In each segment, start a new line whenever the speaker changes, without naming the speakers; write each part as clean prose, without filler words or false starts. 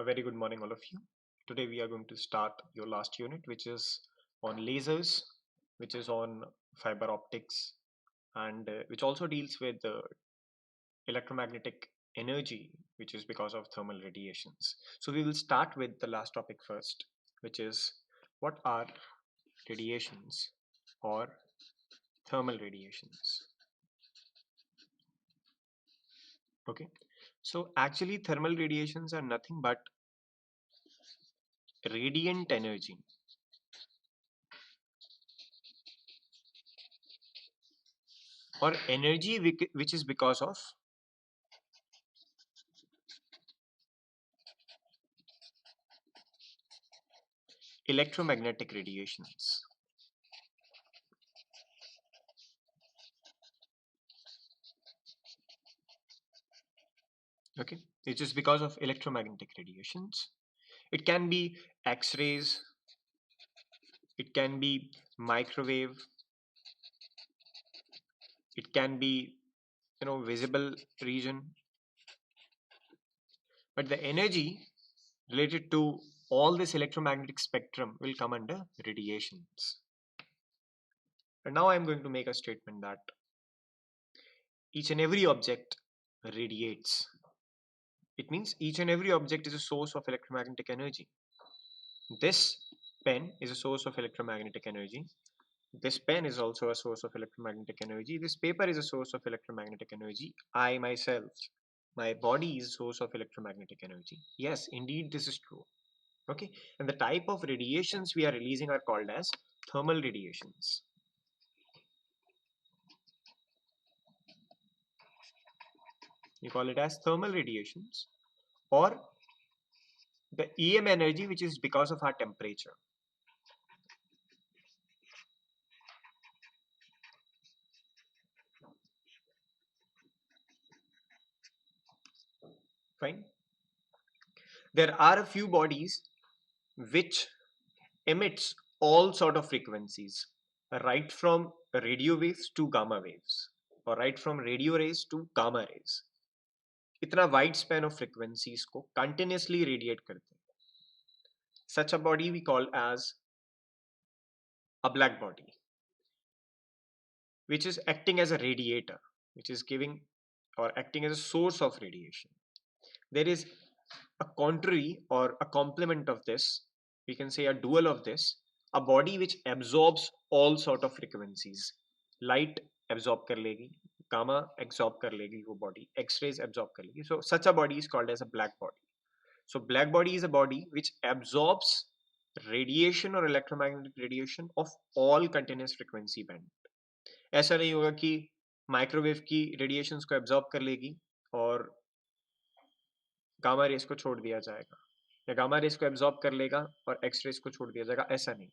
A very good morning, all of you. Today we are going to start your last unit, which is on lasers, which is on fiber optics, and which also deals with electromagnetic energy, which is because of thermal radiations. So we will start with the last topic first, which is what are radiations or thermal radiations. Okay, so actually, thermal radiations are nothing but radiant energy or energy which is because of electromagnetic radiations. Okay, it's just because of electromagnetic radiations. It can be X-rays, it can be microwave, it can be visible region, but the energy related to all this electromagnetic spectrum will come under radiations. And now I'm going to make a statement that each and every object radiates. It means each and every object is a source of electromagnetic energy. This pen is a source of electromagnetic energy. This pen is also a source of electromagnetic energy. This paper is a source of electromagnetic energy. I myself, my body is a source of electromagnetic energy. Yes, indeed, this is true. Okay, and the type of radiations we are releasing are called as thermal radiations. You call it as thermal radiations or the EM energy, which is because of our temperature. Fine. There are a few bodies which emits all sort of frequencies, right from radio waves to gamma waves, or right from radio rays to gamma rays. इतना wide span of frequencies को continuously radiate करते हैं. Such a body we call as a black body, which is acting as a radiator, which is giving or acting as a source of radiation. There is a contrary or a complement of this, we can say a dual of this, a body which absorbs all sort of frequencies. Light absorb kar legi, gamma absorb kar legi wo body, X-rays absorb kar legi. So such a body is called as a black body. So black body is a body which absorbs radiation or electromagnetic radiation of all continuous frequency band. ऐसा नहीं होगा कि microwave की radiations को absorb कर लेगी और gamma rays को छोड़ दिया जाएगा, या गामा रेस को एब्जॉर्ब कर लेगा और एक्स रेस को छोड़ दिया जाएगा. ऐसा नहीं.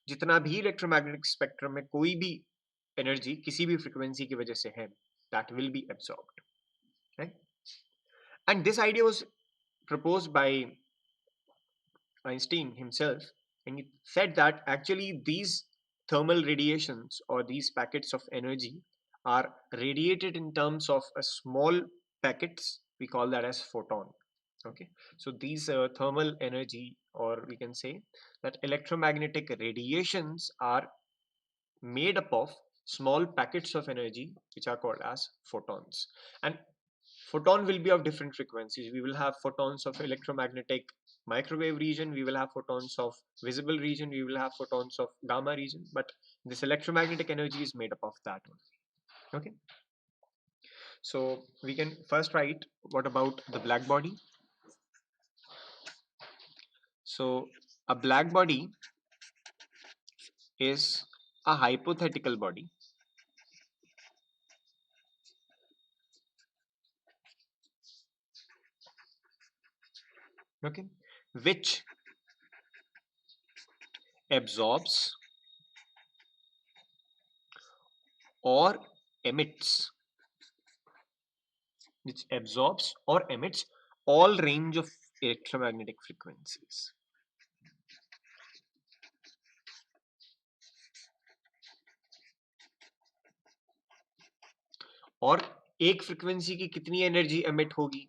जितना भी इलेक्ट्रोमैग्नेटिक स्पेक्ट्रम में कोई भी एनर्जी किसी भी फ्रीक्वेंसी की वजह से है, that will be absorbed, right? And this idea was proposed by Einstein himself, and he said that actually these thermal radiations or these packets of energy are radiated in terms of a small packets. We call that as photon. Okay, so these thermal energy, or we can say that electromagnetic radiations are made up of small packets of energy which are called as photons. And photon will be of different frequencies. We will have photons of electromagnetic microwave region, we will have photons of visible region, we will have photons of gamma region, but this electromagnetic energy is made up of that one. Okay, so we can first write what about the black body. So a black body is a hypothetical body okay, which absorbs or emits all range of electromagnetic frequencies. और एक frequency की कितनी energy emit होगी,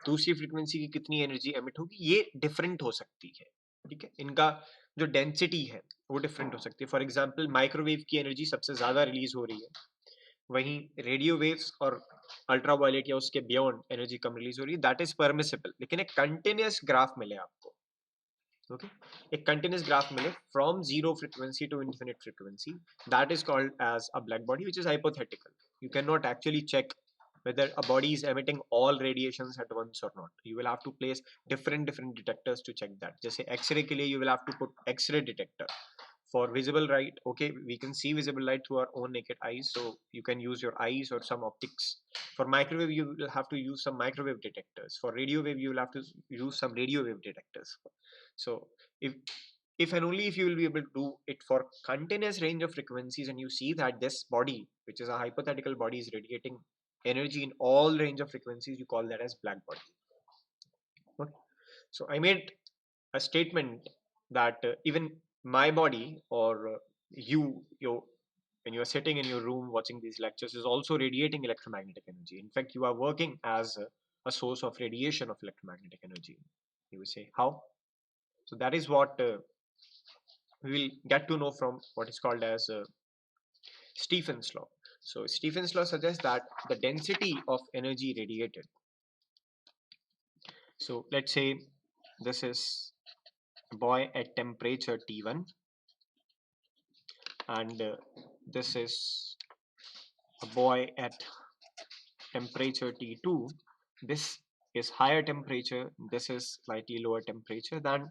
दूसरी frequency की कितनी energy emit होगी, ये डिफरेंट हो सकती है। ठीक है, इनका जो डेंसिटी है वो डिफरेंट हो सकती है। फॉर एग्जाम्पल माइक्रोवेव की एनर्जी सबसे ज्यादा रिलीज हो रही है, वहीं रेडियो वेव्स और अल्ट्रावायलेट या उसके बियॉन्ड एनर्जी कम रिलीज हो रही है, दैट इज परमिसिबल। लेकिन एक कंटिन्यूस ग्राफ मिले आपको, ओके, एक कंटिन्यूस ग्राफ मिले from zero frequency to infinite frequency, that is called as a black body, which is hypothetical. You cannot actually check whether a body is emitting all radiations at once or not. You will have to place different detectors to check that. जैसे X-ray के लिए you will have to put X-ray detector. For visible light, okay, we can see visible light through our own naked eyes, so you can use your eyes or some optics. For microwave, you will have to use some microwave detectors. For radio wave, you will have to use some radio wave detectors. So if and only if you will be able to do it for continuous range of frequencies, and you see that this body, which is a hypothetical body, is radiating energy in all range of frequencies, you call that as black body. Okay. So I made a statement that even my body or you when you are sitting in your room watching these lectures is also radiating electromagnetic energy. In fact, you are working as a source of radiation of electromagnetic energy. You will say how? So that is what we will get to know from what is called as Stephen's law. So Stephen's law suggests that the density of energy radiated. So let's say this is a boy at temperature T1, and this is a boy at temperature T2. This is higher temperature, this is slightly lower temperature. Then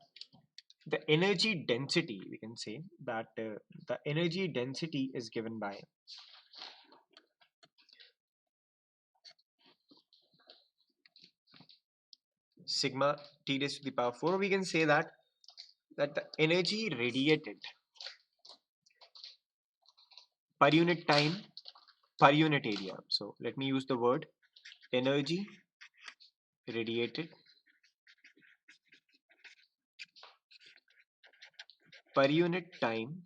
the energy density, we can say that the energy density is given by sigma T raised to the power 4. We can say that the energy radiated per unit time per unit area. So let me use the word energy radiated per unit time.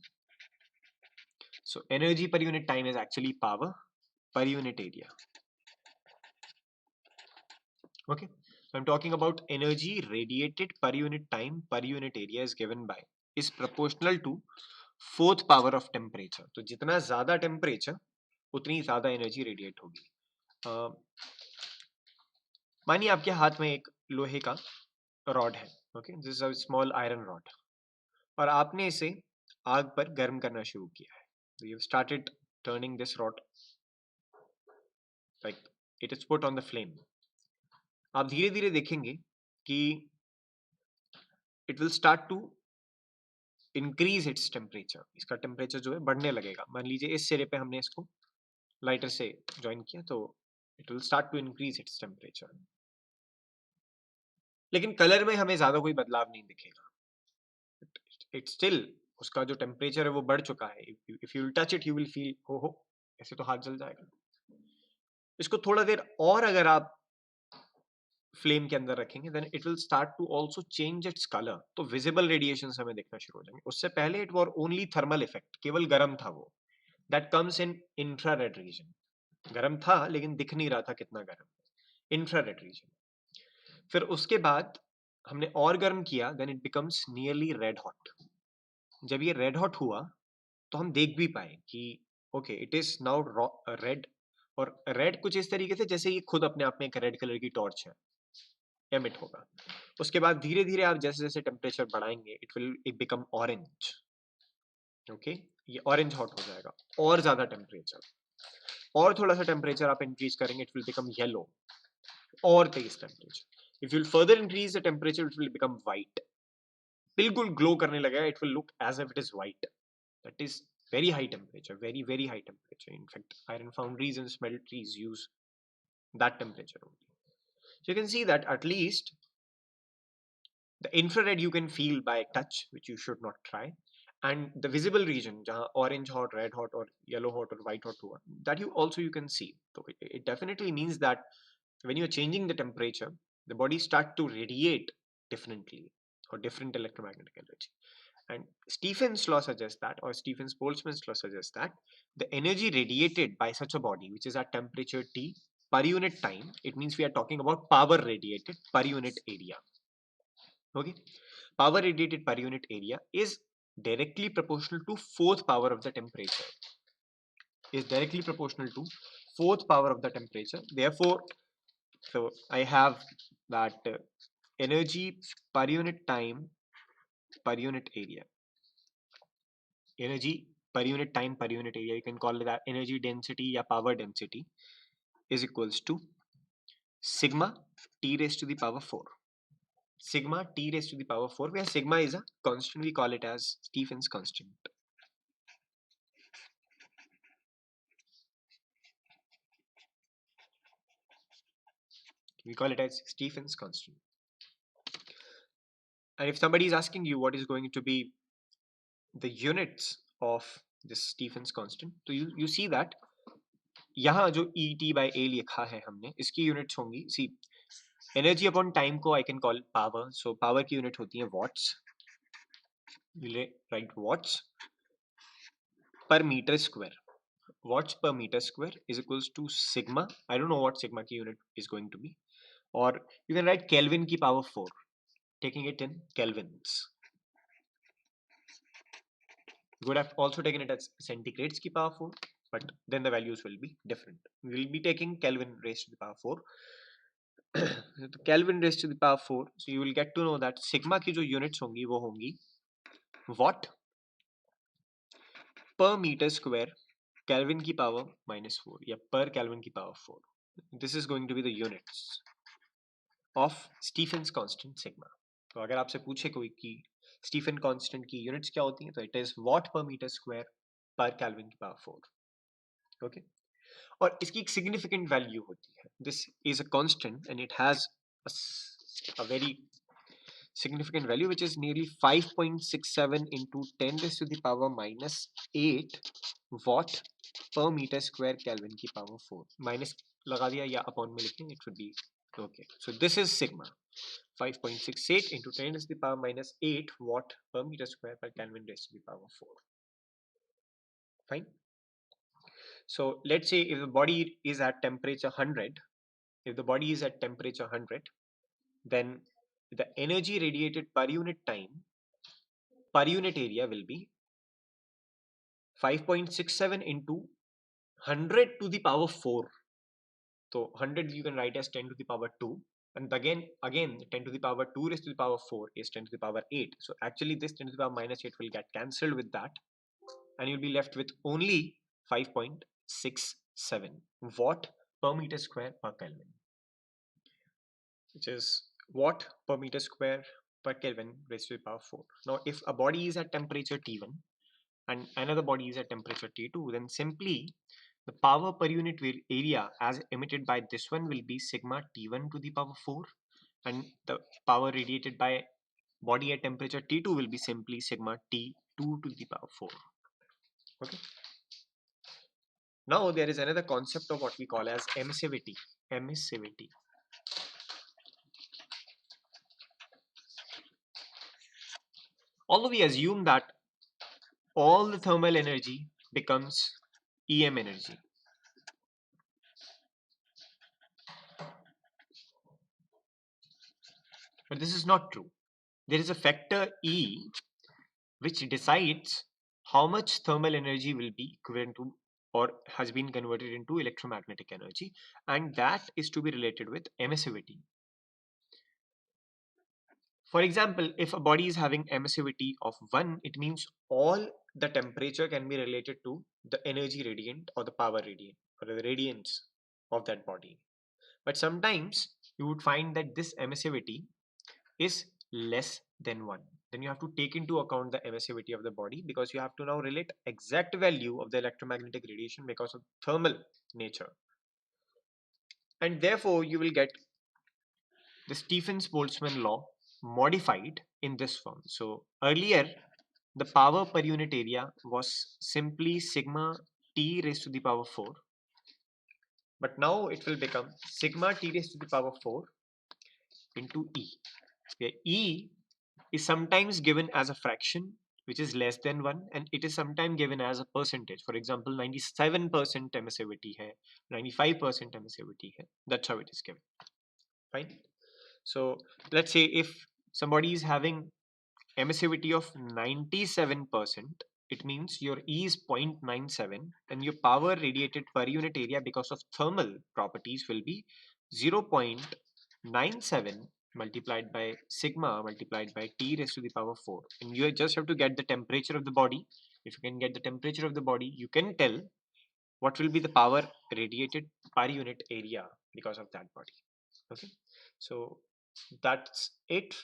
So energy per unit time is actually power per unit area. Okay, so I'm talking about energy radiated per unit time per unit area is given by, is proportional to fourth power of temperature. तो जितना ज्यादा temperature उतनी ज्यादा energy radiate होगी. मानिए आपके हाथ में एक लोहे का रॉड है, okay, this is a small iron rod, और आपने इसे आग पर गर्म करना शुरू किया है. So you've started turning this rod, like it is put on the flame. आप धीरे धीरे देखेंगे कि it will start to increase its temperature. इसका टेम्परेचर जो है बढ़ने लगेगा. मान लीजिए इस सिरे पे हमने इसको लाइटर से ज्वाइन किया, तो it will start to increase its temperature. लेकिन कलर में हमें ज्यादा कोई बदलाव नहीं दिखेगा. It still, उसका जो टेम्परेचर है वो बढ़ चुका है. If you will touch it, you will feel, हो ऐसे तो हाथ जल जाएगा. इसको थोड़ा देर और अगर आप फ्लेम के अंदर रखेंगे, then it will start to also change its colour. तो विजिबल रेडिएशंस हमें दिखना शुरू हो जाएंगे. उससे पहले it was only thermal effect, केवल गर्म था वो. That comes in infrared region. गर्म था लेकिन दिख नहीं रहा था कितना गर्म. Infrared region. फिर उसके बाद हमने और गर्म किया, then it becomes nearly red hot. जब ये रेड हॉट हुआ तो हम देख भी पाए कि okay, it is now red. और रेड कुछ इस तरीके से जैसे ये खुद अपने आप में एक रेड कलर की टॉर्च है, एमिट होगा. उसके बाद धीरे धीरे आप जैसे जैसे टेम्परेचर बढ़ाएंगे, इट बिकम ऑरेंज. ओके, ये ऑरेंज हॉट हो जाएगा. और ज्यादा टेम्परेचर, और थोड़ा सा टेम्परेचर आप इंक्रीज करेंगे, इट विल बिकम येलो. और तेज temperature, if you will further increase the temperature, it will become white. बिल्कुल ग्लो करने लगेगा. It will look as if it is white. That is very high temperature, very high temperature. In fact, iron foundries and smelteries use that temperature only. So you can see that at least the infrared you can feel by touch, which you should not try, and the visible region jahan orange hot, red hot or yellow hot or white hot hua, that you can see. So it definitely means that when you are changing the temperature, the body start to radiate differently, or different electromagnetic energy. And Stephen's law suggests that, or Stephen's Boltzmann's law suggests that the energy radiated by such a body, which is at temperature T per unit time, it means we are talking about power radiated per unit area. Okay, power radiated per unit area is directly proportional to fourth power of the temperature. Is directly proportional to fourth power of the temperature. Therefore, so I have that energy per unit time per unit area. Energy per unit time per unit area, you can call it that energy density or power density, is equals to sigma t raised to the power 4. Sigma t raised to the power 4, where sigma is a constant, we call it as Stephen's constant. We call it as Stephen's constant. And if somebody is asking you what is going to be the units of this Stephen's constant, तो you see that यहाँ जो ET by A लिखा है हमने, इसकी units होंगी, सी energy upon time को I can call power, so power की यूनिट होती है watts, right, watts per metre square. Watts per meter square is equals to sigma. I don't know what sigma की unit is going to be. Or you can write Kelvin की power 4, taking it in kelvins. You could have also taken it as centigrades की power 4, but then the values will be different. We will be taking Kelvin raised to the power 4. Kelvin raised to the power 4. So you will get to know that sigma की जो units होंगी वो होंगी watt per meter square Kelvin की power -4 या per Kelvin की power 4. This is going to be the units of Stephen's constant sigma. तो अगर आपसे पूछे कोई कि Stephen constant की units क्या होती हैं, तो it is watt per meter square per Kelvin की power 4. Okay, और इसकी एक significant value होती है. This is a constant and it has a very significant value, which is nearly 5.67 into 10 raised to the power -8 watt per meter square Kelvin की power 4. Minus लगा दिया या अपॉन में लिखेंगे, it would be okay. So this is sigma 5.68 into 10 raised to the power -8 watt per meter square per Kelvin raised to the power 4. Fine. So let's say if the body is at temperature 100, if the body is at temperature 100, then the energy radiated per unit time per unit area will be 5.67 into 100 to the power 4. So 100 you can write as 10 to the power 2, and again 10 to the power 2 raised to the power 4 is 10 to the power 8. So actually this 10 to the power -8 will get cancelled with that, and you'll be left with only 5.67 watt per meter square per Kelvin, which is watt per meter square per Kelvin raised to the power 4. Now if a body is at temperature T1 and another body is at temperature T2, then simply the power per unit area as emitted by this one will be sigma T1 to the power 4, and the power radiated by body at temperature T2 will be simply sigma T2 to the power 4. Okay. Now there is another concept of what we call as emissivity. Emissivity. Although we assume that all the thermal energy becomes EM energy, but this is not true. There is a factor E which decides how much thermal energy will be equivalent to or has been converted into electromagnetic energy, and that is to be related with emissivity. For example, if a body is having emissivity of 1, it means all the temperature can be related to the energy radiant or the power radiant or the radiance of that body. But sometimes you would find that this emissivity is less than 1. Then you have to take into account the emissivity of the body, because you have to now relate exact value of the electromagnetic radiation because of thermal nature. And therefore you will get the Stephens-Boltzmann law modified in this form. So earlier the power per unit area was simply sigma T raised to the power 4, but now it will become sigma T raised to the power 4 into E, where E is sometimes given as a fraction which is less than 1, and it is sometimes given as a percentage. For example, 97% emissivity hai, 95% emissivity hai. That's how it is given. Fine. So let's say if somebody is having emissivity of 97%, it means your E is 0.97 and your power radiated per unit area because of thermal properties will be 0.97 multiplied by sigma multiplied by T raised to the power 4. And you just have to get the temperature of the body. If you can get the temperature of the body, you can tell what will be the power radiated per unit area because of that body. Okay, so that's it